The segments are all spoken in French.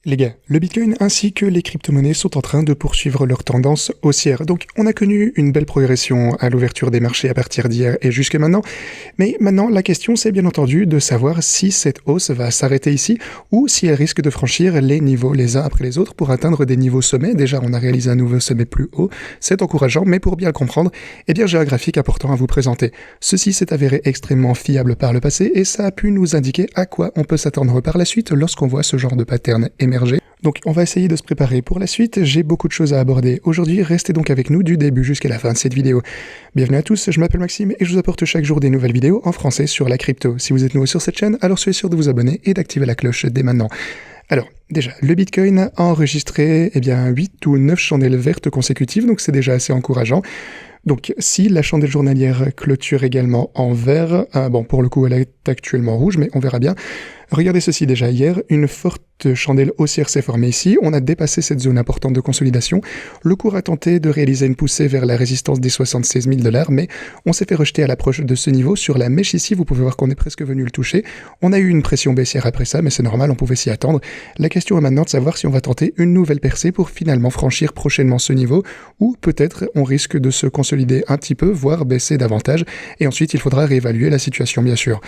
Les gars, le Bitcoin ainsi que les crypto-monnaies sont en train de poursuivre leur tendance haussière. Donc on a connu une belle progression à l'ouverture des marchés à partir d'hier et jusque maintenant. Mais maintenant, la question c'est bien entendu de savoir si cette hausse va s'arrêter ici ou si elle risque de franchir les niveaux les uns après les autres pour atteindre des niveaux sommets. Déjà, on a réalisé un nouveau sommet plus haut, c'est encourageant, mais pour bien le comprendre, eh bien j'ai un graphique important à vous présenter. Ceci s'est avéré extrêmement fiable par le passé et ça a pu nous indiquer à quoi on peut s'attendre par la suite lorsqu'on voit ce genre de pattern émerger. Donc on va essayer de se préparer pour la suite, j'ai beaucoup de choses à aborder aujourd'hui, restez donc avec nous du début jusqu'à la fin de cette vidéo. Bienvenue à tous, je m'appelle Maxime et je vous apporte chaque jour des nouvelles vidéos en français sur la crypto. Si vous êtes nouveau sur cette chaîne, alors soyez sûr de vous abonner et d'activer la cloche dès maintenant. Alors, déjà, le Bitcoin a enregistré 8 ou 9 chandelles vertes consécutives, donc c'est déjà assez encourageant. Donc si la chandelle journalière clôture également en vert, bon pour le coup elle est actuellement rouge, mais on verra bien. Regardez ceci déjà hier, une forte chandelle haussière s'est formée ici, on a dépassé cette zone importante de consolidation, le cours a tenté de réaliser une poussée vers la résistance des 76 000 $, mais on s'est fait rejeter à l'approche de ce niveau. Sur la mèche ici, vous pouvez voir qu'on est presque venu le toucher, on a eu une pression baissière après ça, mais c'est normal, on pouvait s'y attendre. La question est maintenant de savoir si on va tenter une nouvelle percée pour finalement franchir prochainement ce niveau, ou peut-être on risque de se consolider un petit peu, voire baisser davantage, et ensuite il faudra réévaluer la situation bien sûr.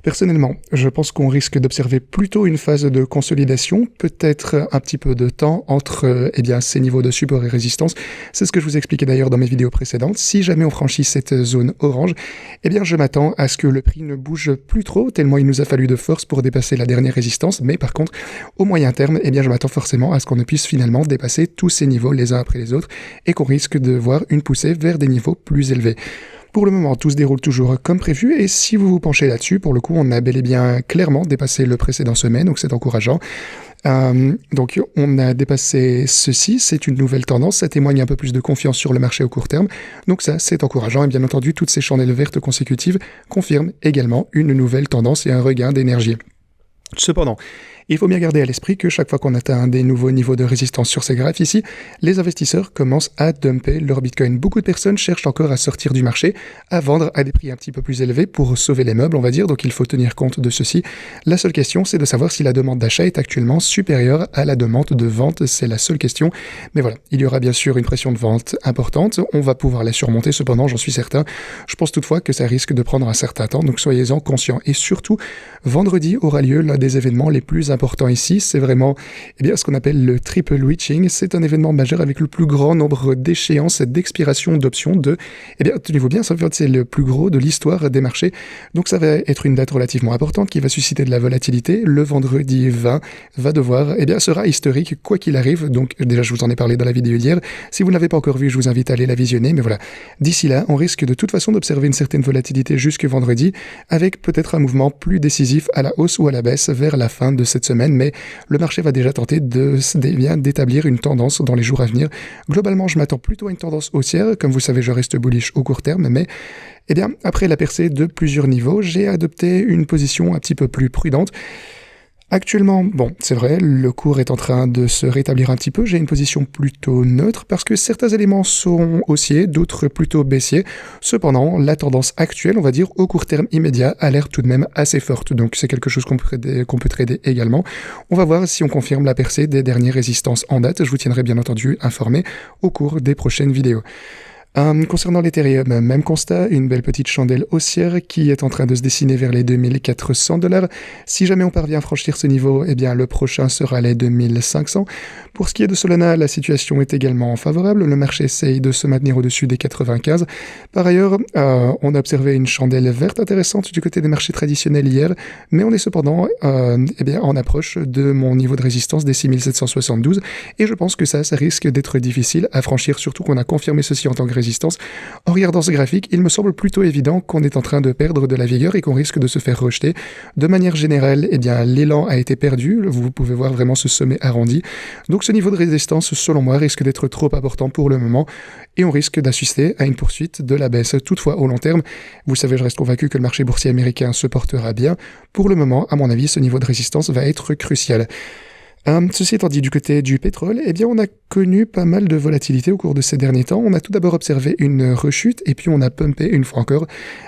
Personnellement, je pense qu'on risque d'observer plutôt une phase de consolidation, peut-être un petit peu de temps entre ces niveaux de support et résistance. C'est ce que je vous expliquais d'ailleurs dans mes vidéos précédentes. Si jamais on franchit cette zone orange, je m'attends à ce que le prix ne bouge plus trop, tellement il nous a fallu de force pour dépasser la dernière résistance. Mais par contre, au moyen terme, je m'attends forcément à ce qu'on ne puisse finalement dépasser tous ces niveaux les uns après les autres et qu'on risque de voir une poussée vers des niveaux plus élevés. Pour le moment, tout se déroule toujours comme prévu, et si vous vous penchez là-dessus, pour le coup, on a bel et bien clairement dépassé le précédent sommet, donc c'est encourageant. Donc on a dépassé ceci, c'est une nouvelle tendance, ça témoigne un peu plus de confiance sur le marché au court terme, donc ça c'est encourageant, et bien entendu, toutes ces chandelles vertes consécutives confirment également une nouvelle tendance et un regain d'énergie. Cependant, il faut bien garder à l'esprit que chaque fois qu'on atteint des nouveaux niveaux de résistance sur ces graphes ici, les investisseurs commencent à dumper leur Bitcoin. Beaucoup de personnes cherchent encore à sortir du marché, à vendre à des prix un petit peu plus élevés pour sauver les meubles, on va dire, donc il faut tenir compte de ceci. La seule question, c'est de savoir si la demande d'achat est actuellement supérieure à la demande de vente, c'est la seule question. Mais voilà, il y aura bien sûr une pression de vente importante, on va pouvoir la surmonter cependant, j'en suis certain. Je pense toutefois que ça risque de prendre un certain temps, donc soyez-en conscients. Et surtout, vendredi aura lieu l'un des événements les plus important ici, c'est vraiment ce qu'on appelle le triple witching. C'est un événement majeur avec le plus grand nombre d'échéances d'expiration d'options de, tenez-vous bien, c'est le plus gros de l'histoire des marchés. Donc ça va être une date relativement importante qui va susciter de la volatilité. Le vendredi 20 va devoir, sera historique quoi qu'il arrive. Donc déjà, je vous en ai parlé dans la vidéo d'hier. Si vous ne l'avez pas encore vu, je vous invite à aller la visionner. Mais voilà, d'ici là, on risque de toute façon d'observer une certaine volatilité jusque vendredi, avec peut-être un mouvement plus décisif à la hausse ou à la baisse vers la fin de cette semaine, mais le marché va déjà tenter d'établir une tendance dans les jours à venir. Globalement, je m'attends plutôt à une tendance haussière. Comme vous savez, je reste bullish au court terme, mais après la percée de plusieurs niveaux, j'ai adopté une position un petit peu plus prudente. Actuellement, bon, c'est vrai, le cours est en train de se rétablir un petit peu, j'ai une position plutôt neutre parce que certains éléments sont haussiers, d'autres plutôt baissiers. Cependant, la tendance actuelle, on va dire, au court terme immédiat, a l'air tout de même assez forte, donc c'est quelque chose qu'on peut trader également. On va voir si on confirme la percée des dernières résistances en date, je vous tiendrai bien entendu informé au cours des prochaines vidéos. Concernant l'Ethereum, même constat, une belle petite chandelle haussière qui est en train de se dessiner vers les 2400 $. Si jamais on parvient à franchir ce niveau, le prochain sera les 2500. Pour ce qui est de Solana, la situation est également favorable. Le marché essaye de se maintenir au-dessus des 95. Par ailleurs, on a observé une chandelle verte intéressante du côté des marchés traditionnels hier, mais on est cependant en approche de mon niveau de résistance des 6772, et je pense que ça risque d'être difficile à franchir, surtout qu'on a confirmé ceci en tant que résistance. En regardant ce graphique, il me semble plutôt évident qu'on est en train de perdre de la vigueur et qu'on risque de se faire rejeter. De manière générale, l'élan a été perdu, vous pouvez voir vraiment ce sommet arrondi. Donc ce niveau de résistance, selon moi, risque d'être trop important pour le moment et on risque d'assister à une poursuite de la baisse. Toutefois, au long terme, vous savez, je reste convaincu que le marché boursier américain se portera bien. Pour le moment, à mon avis, ce niveau de résistance va être crucial. Ceci étant dit, du côté du pétrole, eh bien, on a connu pas mal de volatilité au cours de ces derniers temps. On a tout d'abord observé une rechute et puis on a pumpé une fois encore.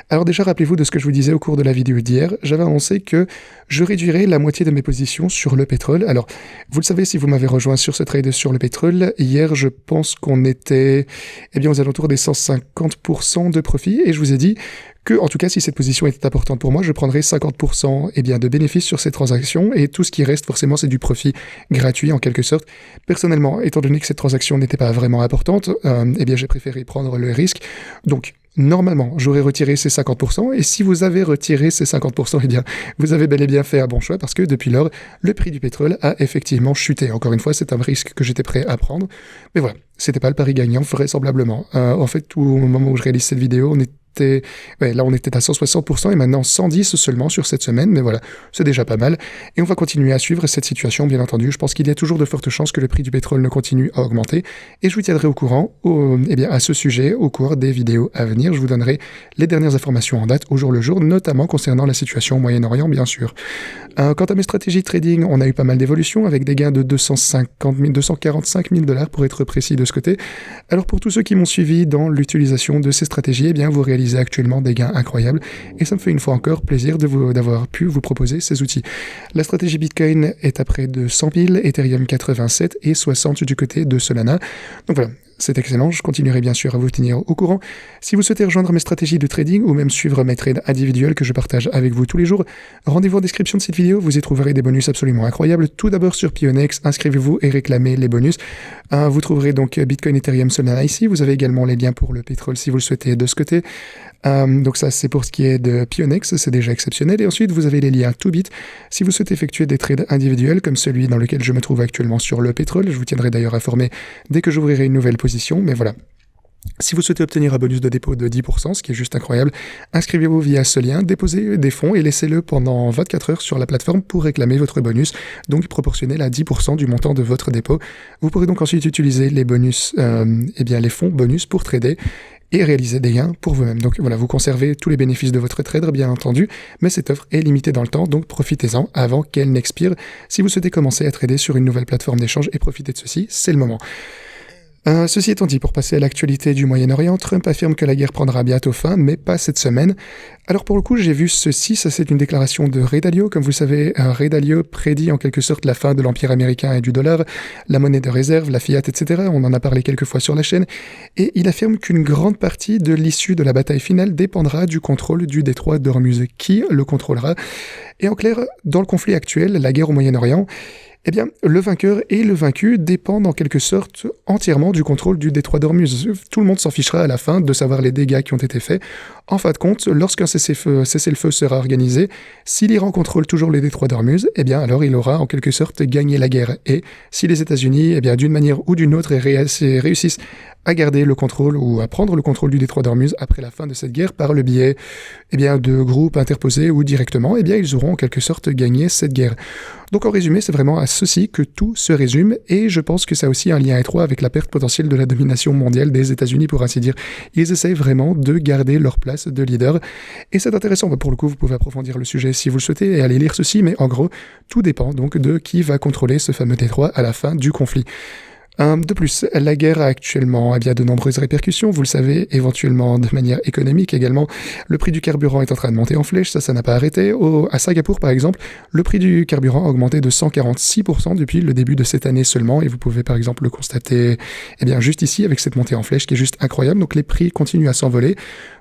Alors déjà, rappelez-vous de ce que je vous disais au cours de la vidéo d'hier. J'avais annoncé que je réduirais la moitié de mes positions sur le pétrole. Alors, vous le savez, si vous m'avez rejoint sur ce trade sur le pétrole, hier, je pense qu'on était, eh bien, aux alentours des 150% de profit et je vous ai dit que, en tout cas, si cette position était importante pour moi, je prendrais 50% eh bien, de bénéfices sur ces transactions et tout ce qui reste, forcément, c'est du profit gratuit en quelque sorte. Personnellement, étant donné que cette transaction n'était pas vraiment importante, eh bien, j'ai préféré prendre le risque. Donc, normalement, j'aurais retiré ces 50%, et si vous avez retiré ces 50%, eh bien, vous avez bel et bien fait un bon choix, parce que depuis lors, le prix du pétrole a effectivement chuté. Encore une fois, c'est un risque que j'étais prêt à prendre, mais voilà, c'était pas le pari gagnant, vraisemblablement. En fait, au moment où je réalise cette vidéo, là on était à 160% et maintenant 110 seulement sur cette semaine, mais voilà, c'est déjà pas mal. Et on va continuer à suivre cette situation, bien entendu. Je pense qu'il y a toujours de fortes chances que le prix du pétrole ne continue à augmenter, et je vous tiendrai au courant à ce sujet au cours des vidéos à venir. Je vous donnerai les dernières informations en date au jour le jour, notamment concernant la situation au Moyen-Orient, bien sûr. Quant à mes stratégies de trading, on a eu pas mal d'évolutions avec des gains de 245 000 $, pour être précis de ce côté. Alors pour tous ceux qui m'ont suivi dans l'utilisation de ces stratégies, eh bien vous réalisez actuellement des gains incroyables et ça me fait une fois encore plaisir d'avoir pu vous proposer ces outils. La stratégie Bitcoin est à près de 100 000, Ethereum 87 et 60 du côté de Solana. Donc voilà. C'est excellent, je continuerai bien sûr à vous tenir au courant. Si vous souhaitez rejoindre mes stratégies de trading ou même suivre mes trades individuels que je partage avec vous tous les jours, rendez-vous en description de cette vidéo, vous y trouverez des bonus absolument incroyables. Tout d'abord sur Pionex, inscrivez-vous et réclamez les bonus. Vous trouverez donc Bitcoin, Ethereum, Solana ici. Vous avez également les liens pour le pétrole si vous le souhaitez de ce côté. Donc ça c'est pour ce qui est de Pionex, c'est déjà exceptionnel. Et ensuite vous avez les liens Toobit si vous souhaitez effectuer des trades individuels comme celui dans lequel je me trouve actuellement sur le pétrole. Je vous tiendrai d'ailleurs informé dès que j'ouvrirai une nouvelle position, mais voilà. Si vous souhaitez obtenir un bonus de dépôt de 10%, ce qui est juste incroyable, inscrivez-vous via ce lien, déposez des fonds et laissez-le pendant 24 heures sur la plateforme pour réclamer votre bonus, donc proportionnel à 10% du montant de votre dépôt. Vous pourrez donc ensuite utiliser les bonus, les fonds bonus pour trader et réaliser des gains pour vous-même. Donc voilà, vous conservez tous les bénéfices de votre trader, bien entendu, mais cette offre est limitée dans le temps, donc profitez-en avant qu'elle n'expire. Si vous souhaitez commencer à trader sur une nouvelle plateforme d'échange et profiter de ceci, c'est le moment. Ceci étant dit, pour passer à l'actualité du Moyen-Orient, Trump affirme que la guerre prendra bientôt fin, mais pas cette semaine. Alors pour le coup, j'ai vu ceci, ça c'est une déclaration de Ray Dalio. Comme vous savez, Ray Dalio prédit en quelque sorte la fin de l'empire américain et du dollar, la monnaie de réserve, la fiat, etc. On en a parlé quelques fois sur la chaîne. Et il affirme qu'une grande partie de l'issue de la bataille finale dépendra du contrôle du détroit d'Ormuz. Qui le contrôlera? Et en clair, dans le conflit actuel, la guerre au Moyen-Orient, eh bien, le vainqueur et le vaincu dépendent en quelque sorte entièrement du contrôle du détroit d'Ormuz. Tout le monde s'en fichera à la fin de savoir les dégâts qui ont été faits. En fin de compte, lorsqu'un cessez-le-feu sera organisé, si l'Iran contrôle toujours le détroit d'Ormuz, eh bien alors il aura en quelque sorte gagné la guerre. Et si les États-Unis, eh bien d'une manière ou d'une autre, réussissent à garder le contrôle ou à prendre le contrôle du détroit d'Ormuz après la fin de cette guerre par le biais de groupes interposés ou directement, eh bien ils auront en quelque sorte gagné cette guerre. Donc en résumé, c'est vraiment à ceci que tout se résume, et je pense que ça a aussi un lien étroit avec la perte potentielle de la domination mondiale des États-Unis, pour ainsi dire. Ils essayent vraiment de garder leur place de leader, et c'est intéressant. Pour le coup, vous pouvez approfondir le sujet si vous le souhaitez et aller lire ceci, mais en gros, tout dépend donc de qui va contrôler ce fameux détroit à la fin du conflit. De plus, la guerre a actuellement de nombreuses répercussions, vous le savez, éventuellement de manière économique également. Le prix du carburant est en train de monter en flèche, ça n'a pas arrêté. À Singapour, par exemple, le prix du carburant a augmenté de 146% depuis le début de cette année seulement, et vous pouvez par exemple le constater juste ici avec cette montée en flèche qui est juste incroyable. Donc les prix continuent à s'envoler.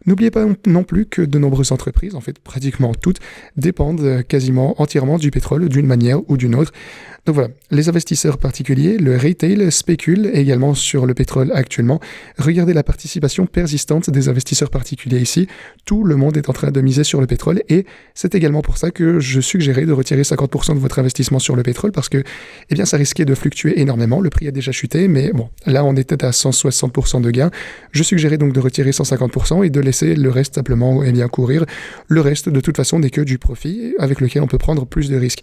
N'oubliez pas non plus que de nombreuses entreprises, en fait pratiquement toutes, dépendent quasiment entièrement du pétrole d'une manière ou d'une autre. Donc voilà, les investisseurs particuliers, le retail spéculent également sur le pétrole actuellement. Regardez la participation persistante des investisseurs particuliers ici. Tout le monde est en train de miser sur le pétrole, et c'est également pour ça que je suggérais de retirer 50% de votre investissement sur le pétrole, parce que ça risquait de fluctuer énormément. Le prix a déjà chuté, mais bon, là on était à 160% de gains. Je suggérais donc de retirer 150% et de laisser le reste simplement courir. Le reste de toute façon n'est que du profit avec lequel on peut prendre plus de risques.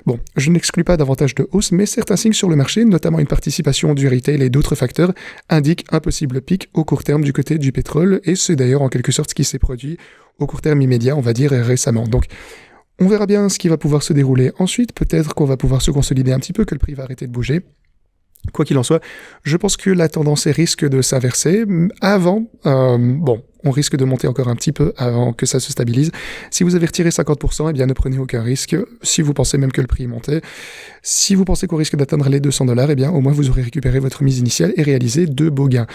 Bon, je n'exclus pas davantage de hausse, mais certains signes sur le marché, notamment une participation du retail et d'autres facteurs, indiquent un possible pic au court terme du côté du pétrole, et c'est d'ailleurs en quelque sorte ce qui s'est produit au court terme immédiat, on va dire récemment. Donc, On verra bien ce qui va pouvoir se dérouler ensuite. Peut-être qu'on va pouvoir se consolider un petit peu, que le prix va arrêter de bouger. Quoi qu'il en soit, je pense que la tendance risque de s'inverser avant. On risque de monter encore un petit peu avant que ça se stabilise. Si vous avez retiré 50%, eh bien ne prenez aucun risque. Si vous pensez même que le prix est monté, si vous pensez qu'on risque d'atteindre les $200, eh bien au moins vous aurez récupéré votre mise initiale et réalisé de beaux gains.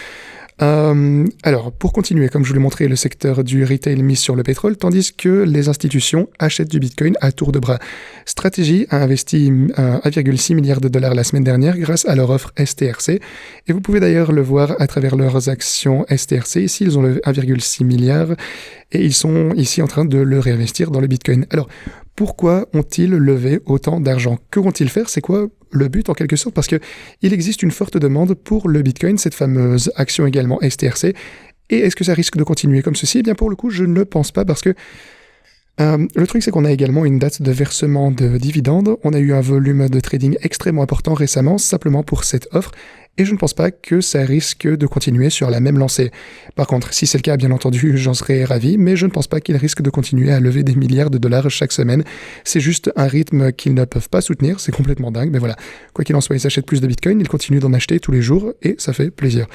Alors, pour continuer, comme je vous l'ai montré, le secteur du retail mise sur le pétrole, tandis que les institutions achètent du Bitcoin à tour de bras. Strategy a investi 1,6 milliard de dollars la semaine dernière grâce à leur offre STRC, et vous pouvez d'ailleurs le voir à travers leurs actions STRC. Ici, ils ont levé 1,6 milliard et ils sont ici en train de le réinvestir dans le Bitcoin. Alors, pourquoi ont-ils levé autant d'argent? Que vont-ils faire? C'est quoi le but en quelque sorte? Parce que il existe une forte demande pour le Bitcoin, cette fameuse action également STRC. Et est-ce que ça risque de continuer comme ceci? Eh bien pour le coup, je ne pense pas, parce que le truc, c'est qu'on a également une date de versement de dividendes. On a eu un volume de trading extrêmement important récemment, simplement pour cette offre, et je ne pense pas que ça risque de continuer sur la même lancée. Par contre, si c'est le cas, bien entendu, j'en serais ravi, mais je ne pense pas qu'ils risquent de continuer à lever des milliards de dollars chaque semaine. C'est juste un rythme qu'ils ne peuvent pas soutenir, c'est complètement dingue, mais voilà. Quoi qu'il en soit, ils achètent plus de Bitcoin, ils continuent d'en acheter tous les jours, et ça fait plaisir.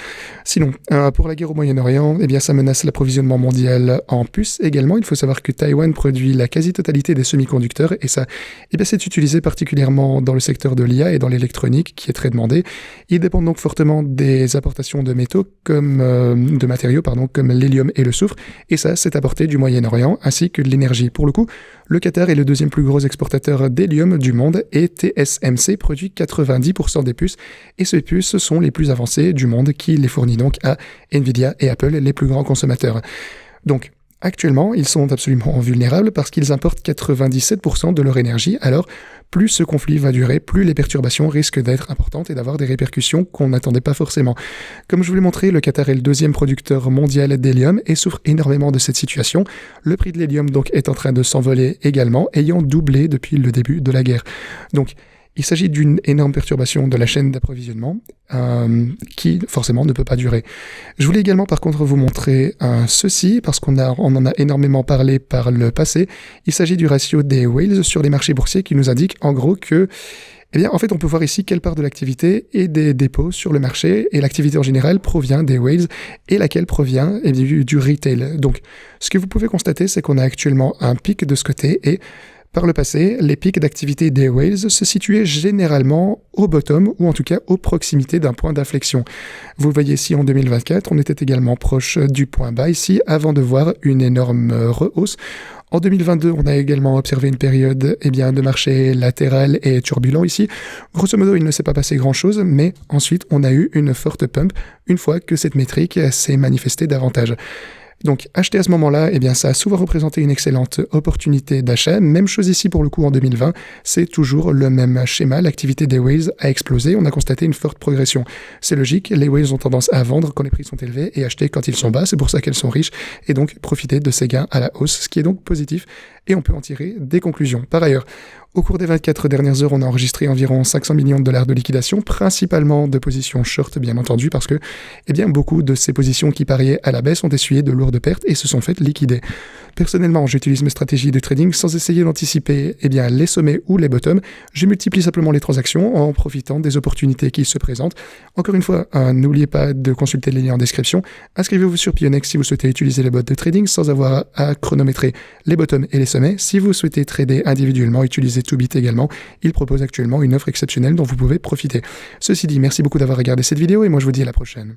Sinon, pour la guerre au Moyen-Orient, eh bien ça menace l'approvisionnement mondial en puces également. Il faut savoir que Taïwan produit la quasi-totalité des semi-conducteurs, et ça, eh bien c'est utilisé particulièrement dans le secteur de l'IA et dans l'électronique, qui est très demandé. Ils dépendent donc fortement des importations de métaux de matériaux comme l'hélium et le soufre, et ça c'est apporté du Moyen-Orient ainsi que de l'énergie. Pour le coup, le Qatar est le deuxième plus gros exportateur d'hélium du monde, et TSMC produit 90% des puces, et ces puces sont les plus avancées du monde, qui les fournit donc à Nvidia et Apple, les plus grands consommateurs. Donc actuellement, ils sont absolument vulnérables parce qu'ils importent 97% de leur énergie. Alors, plus ce conflit va durer, plus les perturbations risquent d'être importantes et d'avoir des répercussions qu'on n'attendait pas forcément. Comme je vous l'ai montré, le Qatar est le deuxième producteur mondial d'hélium et souffre énormément de cette situation. Le prix de l'hélium donc est en train de s'envoler également, ayant doublé depuis le début de la guerre. Donc, il s'agit d'une énorme perturbation de la chaîne d'approvisionnement qui forcément ne peut pas durer. Je voulais également par contre vous montrer ceci, parce qu'on en a énormément parlé par le passé. Il s'agit du ratio des whales sur les marchés boursiers qui nous indique en gros que en fait, on peut voir ici quelle part de l'activité est des dépôts sur le marché, et l'activité en général provient des whales, et laquelle provient du retail. Donc, ce que vous pouvez constater, c'est qu'on a actuellement un pic de ce côté, et par le passé, les pics d'activité des whales se situaient généralement au bottom, ou en tout cas aux proximités d'un point d'inflexion. Vous le voyez ici en 2024, on était également proche du point bas ici, avant de voir une énorme rehausse. En 2022, on a également observé une période de marché latéral et turbulent ici. Grosso modo, il ne s'est pas passé grand-chose, mais ensuite, on a eu une forte pump une fois que cette métrique s'est manifestée davantage. Donc, acheter à ce moment-là, ça a souvent représenté une excellente opportunité d'achat. Même chose ici pour le coup en 2020, c'est toujours le même schéma. L'activité des whales a explosé, on a constaté une forte progression. C'est logique, les whales ont tendance à vendre quand les prix sont élevés et acheter quand ils sont bas, c'est pour ça qu'elles sont riches, et donc profiter de ces gains à la hausse, ce qui est donc positif, et on peut en tirer des conclusions. Par ailleurs, au cours des 24 dernières heures, on a enregistré environ 500 millions de dollars de liquidation, principalement de positions short, bien entendu, parce que beaucoup de ces positions qui pariaient à la baisse ont essuyé de lourdes pertes et se sont faites liquider. Personnellement, j'utilise mes stratégies de trading sans essayer d'anticiper les sommets ou les bottoms. Je multiplie simplement les transactions en profitant des opportunités qui se présentent. Encore une fois, n'oubliez pas de consulter les liens en description. Inscrivez-vous sur Pionex si vous souhaitez utiliser les bots de trading sans avoir à chronométrer les bottoms et les sommets. Si vous souhaitez trader individuellement, utilisez Toobit également. Il propose actuellement une offre exceptionnelle dont vous pouvez profiter. Ceci dit, merci beaucoup d'avoir regardé cette vidéo et moi je vous dis à la prochaine.